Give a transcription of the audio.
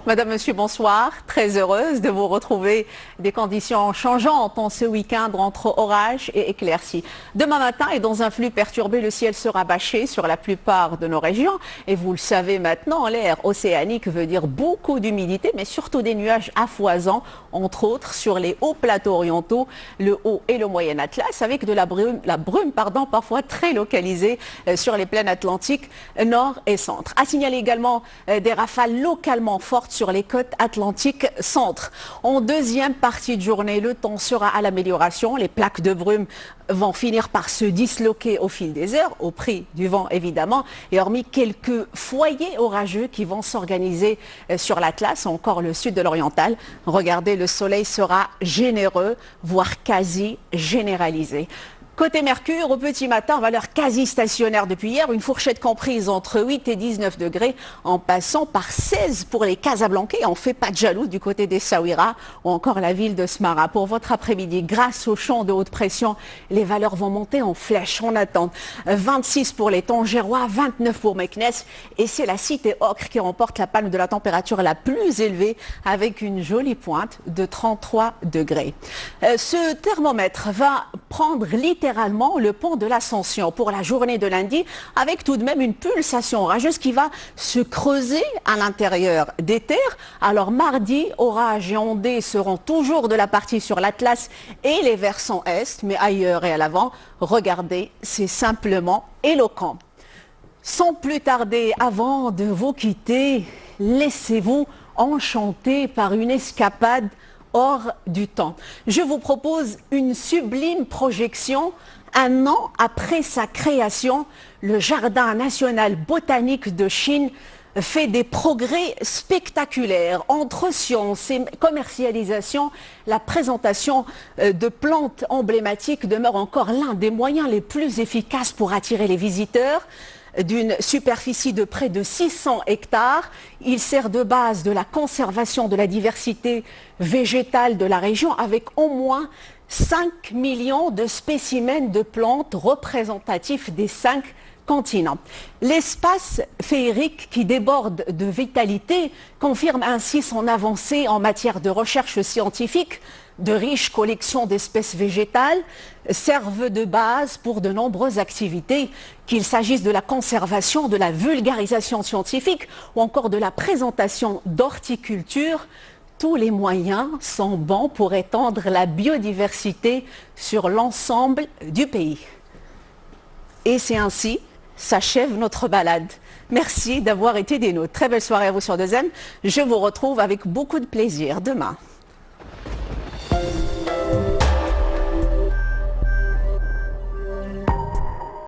Madame, Monsieur, bonsoir. Très heureuse de vous retrouver. Des conditions changeantes en ce week-end entre orages et éclaircies. Demain matin et dans un flux perturbé, le ciel sera bâché sur la plupart de nos régions. Et vous le savez maintenant, l'air océanique veut dire beaucoup d'humidité, mais surtout des nuages à foison, entre autres sur les hauts plateaux orientaux, le haut et le moyen Atlas, avec de la brume parfois très localisée sur les plaines atlantiques nord et centre. À signaler également des rafales localement fortes sur les côtes atlantiques centre. En deuxième partie de journée, le temps sera à l'amélioration. Les plaques de brume vont finir par se disloquer au fil des heures, au prix du vent évidemment, et hormis quelques foyers orageux qui vont s'organiser sur l'Atlas, encore le sud de l'Oriental. Regardez, le soleil sera généreux, voire quasi généralisé. Côté Mercure, au petit matin, valeur quasi stationnaire depuis hier, une fourchette comprise entre 8 et 19 degrés, en passant par 16 pour les Casablancais. On ne fait pas de jaloux du côté des Saouira ou encore la ville de Smara. Pour votre après-midi, grâce au champ de haute pression, les valeurs vont monter en flèche. On attend 26 pour les Tangérois, 29 pour Meknes. Et c'est la cité Ocre qui remporte la palme de la température la plus élevée avec une jolie pointe de 33 degrés. Ce thermomètre va prendre littéralement le pont de l'Ascension pour la journée de lundi, avec tout de même une pulsation orageuse qui va se creuser à l'intérieur des terres. Alors mardi, orages et ondées seront toujours de la partie sur l'Atlas et les versants est, mais ailleurs et à l'avant, regardez, c'est simplement éloquent. Sans plus tarder, avant de vous quitter, laissez-vous enchanter par une escapade hors du temps. Je vous propose une sublime projection. Un an après sa création, le Jardin national botanique de Chine fait des progrès spectaculaires entre science et commercialisation. La présentation de plantes emblématiques demeure encore l'un des moyens les plus efficaces pour attirer les visiteurs. D'une superficie de près de 600 hectares. Il sert de base de la conservation de la diversité végétale de la région avec au moins 5 millions de spécimens de plantes représentatifs des 5 continents. L'espace féerique qui déborde de vitalité confirme ainsi son avancée en matière de recherche scientifique. De riches collections d'espèces végétales servent de base pour de nombreuses activités, qu'il s'agisse de la conservation, de la vulgarisation scientifique ou encore de la présentation d'horticulture. Tous les moyens sont bons pour étendre la biodiversité sur l'ensemble du pays. Et c'est ainsi s'achève notre balade. Merci d'avoir été des nôtres. Très belle soirée à vous sur 2M. Je vous retrouve avec beaucoup de plaisir demain.